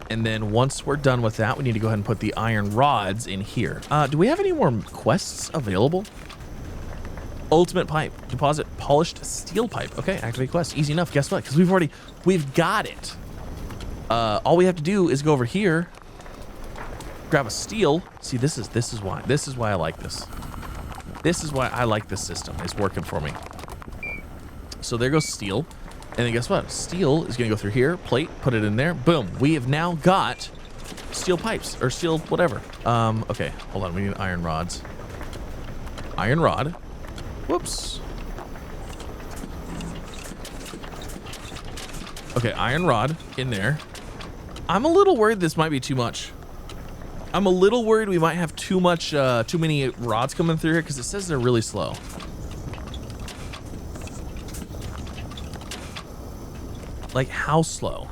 And then once we're done with that, we need to go ahead and put the iron rods in here. Do we have any more quests available? Ultimate pipe. Deposit polished steel pipe. Okay, activate quest. Easy enough. Guess what? Because we've got it. All we have to do is go over here, grab a steel. See, this is why I like this. This is why I like this system. It's working for me. So there goes steel. And then guess what? Steel is going to go through here, plate, put it in there. Boom. We have now got steel pipes or steel whatever. Okay, hold on. We need iron rods. Iron rod. Whoops. Okay, iron rod in there. I'm a little worried this might be too much. I'm a little worried we might have too many rods coming through here because it says they're really slow. Like, how slow?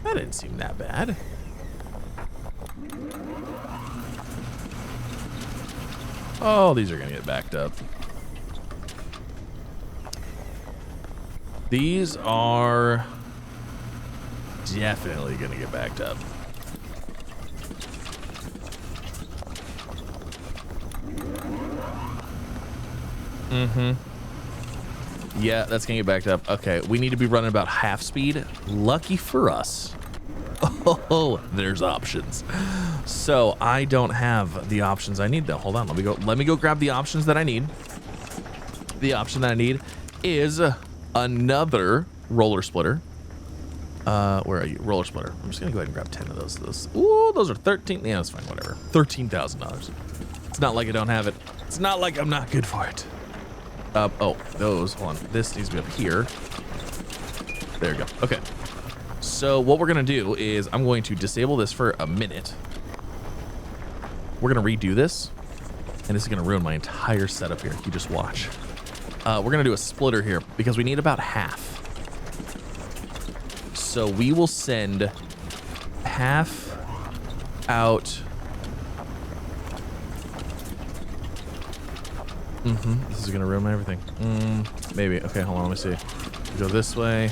That didn't seem that bad. Oh, these are gonna get backed up. These are definitely gonna get backed up. Yeah, that's gonna get backed up. Okay, we need to be running about half speed. Lucky for us. Oh, there's options. So I don't have the options I need though. Hold on, let me go grab the options that I need. The option that I need is another roller splitter. Where are you? Roller splitter. I'm just gonna go ahead and grab 10 of those. Ooh, those are 13. Yeah, that's fine, whatever. $13,000. It's not like I don't have it. It's not like I'm not good for it. Oh, those, hold on. This needs to be up here. There you go. Okay. So what we're gonna do is I'm going to disable this for a minute. We're gonna redo this, and this is gonna ruin my entire setup here. You just watch. We're gonna do a splitter here because we need about half. So we will send half out. This is gonna ruin everything. Maybe. Okay, hold on, let me see. Go this way.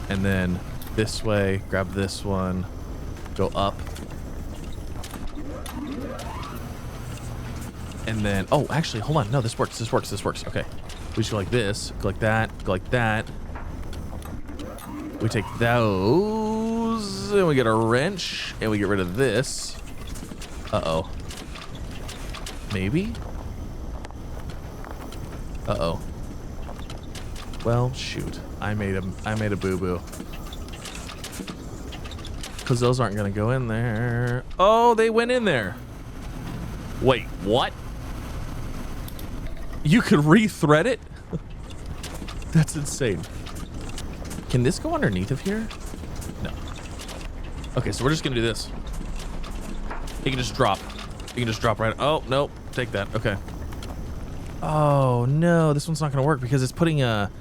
And then this way. Grab this one. Go up. And then, oh, actually, hold on. No, this works. This works. This works. Okay. We just go like this. Go like that. Go like that. We take those. And we get a wrench. And we get rid of this. Uh-oh. Maybe? Uh-oh. Well, shoot. I made a boo-boo. Because those aren't going to go in there. Oh, they went in there. Wait, what? You could re-thread it? That's insane. Can this go underneath of here? No. Okay, so we're just going to do this. You can just drop. You can just drop right. Oh, nope. Take that. Okay. Oh no, this one's not gonna work because it's putting a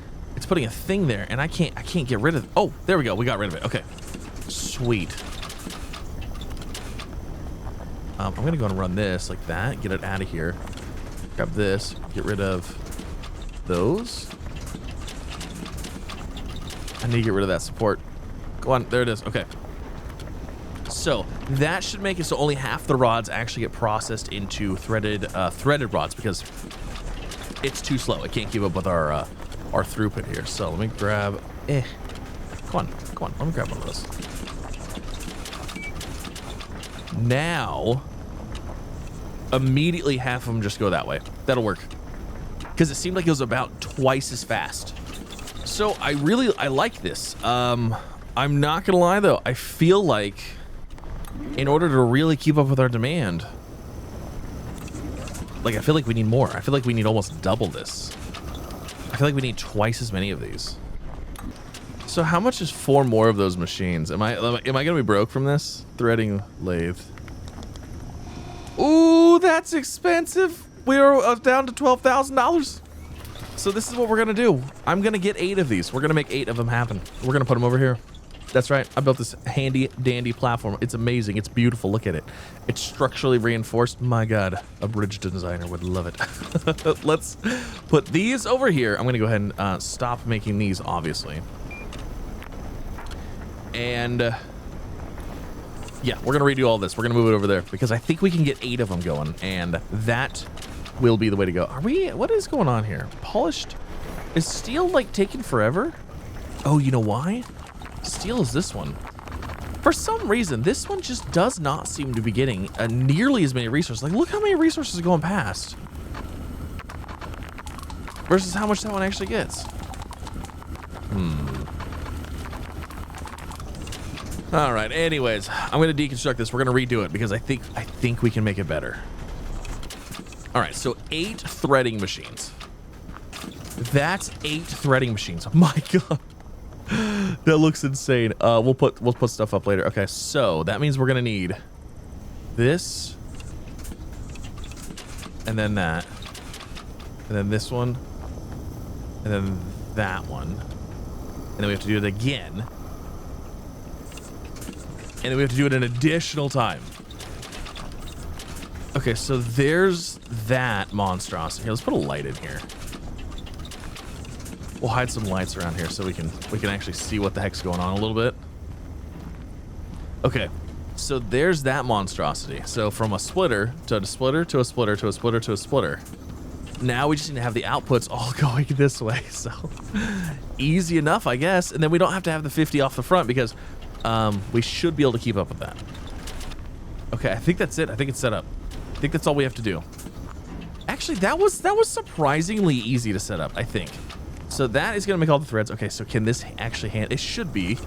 thing there, and I can't get rid of it. Oh, there we go. We got rid of it. Okay, sweet. I'm gonna go and run this like that. Get it out of here. Grab this. Get rid of those. I need to get rid of that support. Go on. There it is. Okay. So that should make it so only half the rods actually get processed into threaded rods because it's too slow. It can't keep up with our throughput here. So let me grab. Come on. Let me grab one of those. Now, immediately half of them just go that way. That'll work because it seemed like it was about twice as fast. So I like this. I'm not gonna lie though. I feel like in order to really keep up with our demand, like, I feel like we need more. I feel like we need almost double this. I feel like we need twice as many of these. So how much is 4 more of those machines? Am I gonna be broke from this? Threading lathe. Ooh, that's expensive. We're down to $12,000. So this is what we're gonna do. I'm gonna get 8 of these. We're gonna make 8 of them happen. We're gonna put them over here. That's right. I built this handy dandy platform. It's amazing. It's beautiful. Look at it. It's structurally reinforced. My God, a bridge designer would love it. Let's put these over here. I'm going to go ahead and stop making these, obviously. And yeah, we're going to redo all this. We're going to move it over there because I think we can get 8 of them going, and that will be the way to go. What is going on here? Polished? Is steel like taking forever? Oh, you know why? Steel is this one. For some reason, this one just does not seem to be getting nearly as many resources. Like, look how many resources are going past. Versus how much that one actually gets. All right, anyways, I'm going to deconstruct this. We're going to redo it because I think we can make it better. All right, so 8 threading machines. That's 8 threading machines. Oh my god. That looks insane. We'll put stuff up later. Okay, so that means we're gonna need this, and then that, and then this one, and then that one, and then we have to do it again, and then we have to do it an additional time. Okay, so there's that monstrosity. Here, let's put a light in here. We'll hide some lights around here so we can actually see what the heck's going on a little bit. Okay, so there's that monstrosity. So from a splitter to a splitter to a splitter to a splitter to a splitter. Now we just need to have the outputs all going this way. So easy enough, I guess. And then we don't have to have the 50 off the front because we should be able to keep up with that. Okay, I think that's it. I think it's set up. I think that's all we have to do. Actually, that was surprisingly easy to set up, I think. So that is going to make all the threads. Okay, so can this actually handle... It should be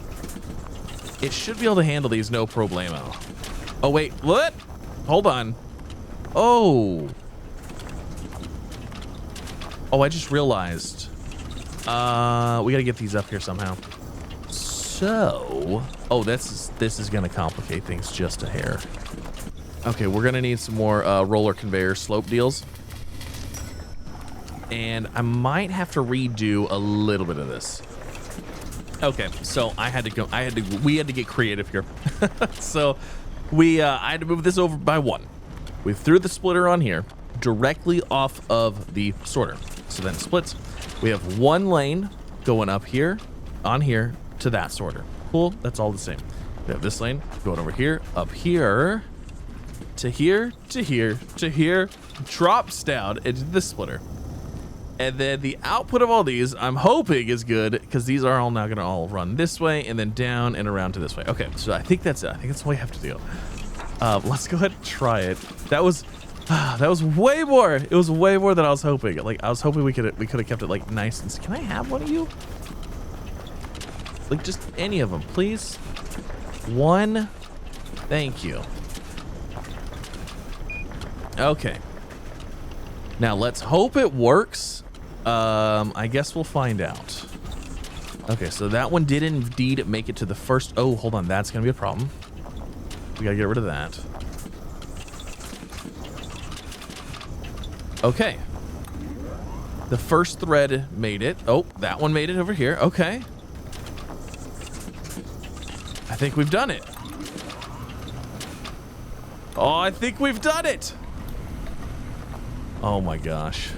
able to handle these no problemo. Oh, wait. What? Hold on. Oh. Oh, I just realized. We got to get these up here somehow. So... Oh, this is going to complicate things just a hair. Okay, we're going to need some more roller conveyor slope deals. And I might have to redo a little bit of this. Okay, so we had to get creative here. So I had to move this over by 1. We threw the splitter on here directly off of the sorter. So then it splits. We have 1 lane going up here, on here, to that sorter. Cool, that's all the same. We have this lane going over here, up here, to here, to here, to here, drops down into the splitter. And then the output of all these, I'm hoping, is good because these are all now going to all run this way and then down and around to this way. Okay, so I think that's it. I think that's all we have to do. Let's go ahead and try it. That was way more. It was way more than I was hoping. Like I was hoping we could have kept it like nice and. Can I have one of you? Like just any of them, please. 1. Thank you. Okay. Now let's hope it works. I guess we'll find out. Okay, so that one did indeed make it to the first. Oh, hold on. That's going to be a problem. We got to get rid of that. Okay. The first thread made it. Oh, that one made it over here. Okay. I think we've done it. Oh, I think we've done it. Oh my gosh.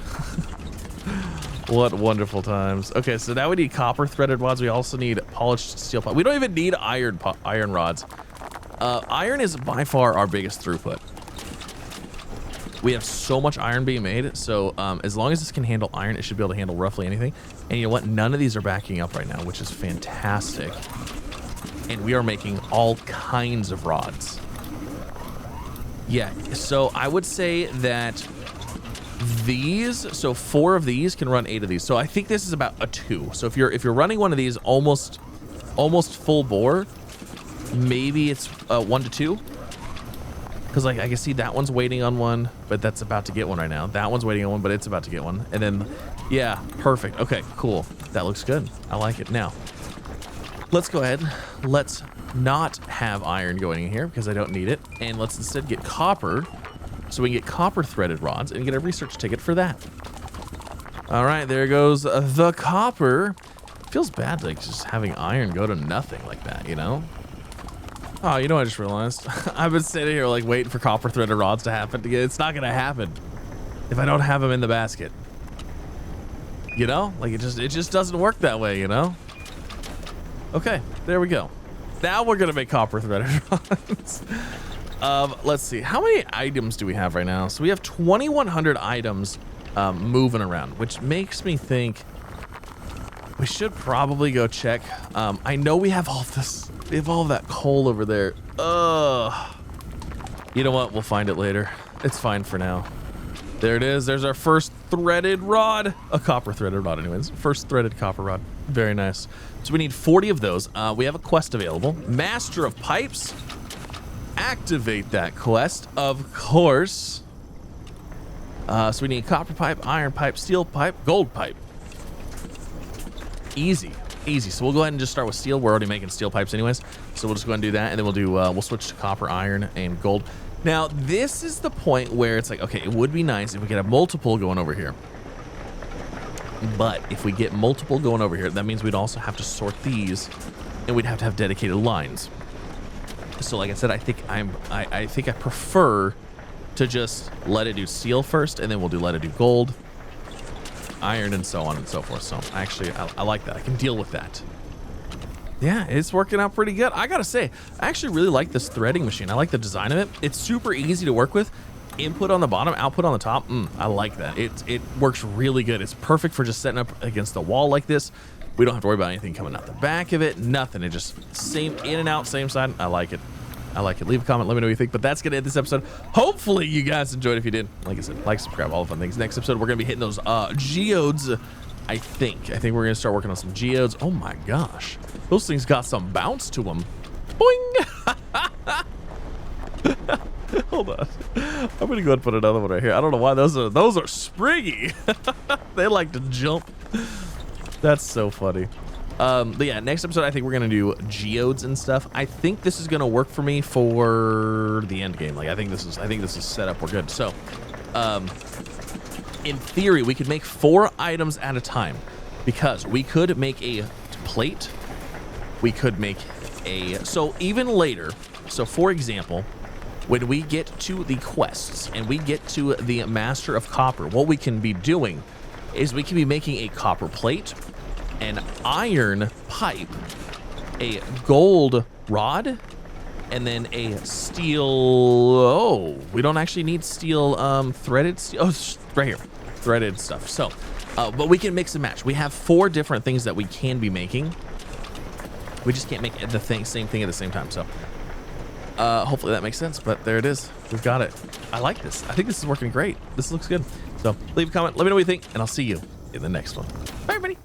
What wonderful times. Okay, so now we need copper threaded rods. We also need polished steel pipe. We don't even need iron rods. Iron is by far our biggest throughput. We have so much iron being made, so as long as this can handle iron, it should be able to handle roughly anything. And you know what? None of these are backing up right now, which is fantastic. And we are making all kinds of rods. Yeah, so I would say that these, so 4 of these can run 8 of these. So I think this is about a 2. So if you're running one of these almost full bore, maybe it's 1 to 2. Because like I can see that one's waiting on one, but that's about to get one right now. That one's waiting on one, but it's about to get one. And then, yeah, perfect. Okay, cool. That looks good. I like it. Now, let's go ahead. Let's not have iron going in here because I don't need it. And let's instead get copper. So we can get copper threaded rods and get a research ticket for that. All right, there goes the copper. Feels bad like just having iron go to nothing like that, you know? Oh, you know what I just realized? I've been sitting here like waiting for copper threaded rods to happen. It's not gonna happen if I don't have them in the basket. You know? Like it just doesn't work that way, you know? Okay, there we go. Now we're gonna make copper threaded rods. Let's see. How many items do we have right now? So we have 2,100 items moving around, which makes me think we should probably go check. I know we have all this. We have all that coal over there. Ugh. You know what? We'll find it later. It's fine for now. There it is. There's our first threaded rod. A copper threaded rod anyways. First threaded copper rod. Very nice. So we need 40 of those. We have a quest available. Master of Pipes. Activate that quest, of course. So we need copper pipe, iron pipe, steel pipe, gold pipe. Easy, easy. So we'll go ahead and just start with steel. We're already making steel pipes anyways. So we'll just go ahead and do that. And then we'll do, we'll switch to copper, iron, and gold. Now, this is the point where it's like, okay, it would be nice if we could have multiple going over here. But if we get multiple going over here, that means we'd also have to sort these, and we'd have to have dedicated lines. So like I said, I think I prefer to just let it do steel first, and then we'll let it do gold, iron, and so on and so forth. So actually, I like that. I can deal with that. Yeah, it's working out pretty good. I gotta say, I actually really like this threading machine. I like the design of it. It's super easy to work with. Input on the bottom, output on the top. I like that. It works really good. It's perfect for just setting up against the wall like this. We don't have to worry about anything coming out the back of it. Nothing. It just same in and out, same side. I like it. I like it. Leave a comment. Let me know what you think. But that's going to end this episode. Hopefully you guys enjoyed. If you did, like I said, like, subscribe, all the fun things. Next episode, we're going to be hitting those geodes. I think we're going to start working on some geodes. Oh my gosh. Those things got some bounce to them. Boing. Hold on. I'm going to go ahead and put another one right here. I don't know why those are springy. They like to jump. That's so funny. But yeah, next episode, I think we're going to do geodes and stuff. I think this is going to work for me for the end game. Like, I think this is set up. We're good. So, in theory, we could make 4 items at a time, because we could make a plate. We could make so even later. So for example, when we get to the quests and we get to the Master of Copper, what we can be doing is we can be making a copper plate, an iron pipe, a gold rod, and then a steel. Oh, we don't actually need steel, threaded steel. Oh, it's right here, threaded stuff. So, but we can mix and match. We have 4 different things that we can be making. We just can't make the same thing at the same time. So, hopefully that makes sense. But there it is. We've got it. I like this. I think this is working great. This looks good. So, leave a comment. Let me know what you think, and I'll see you in the next one. Bye, everybody.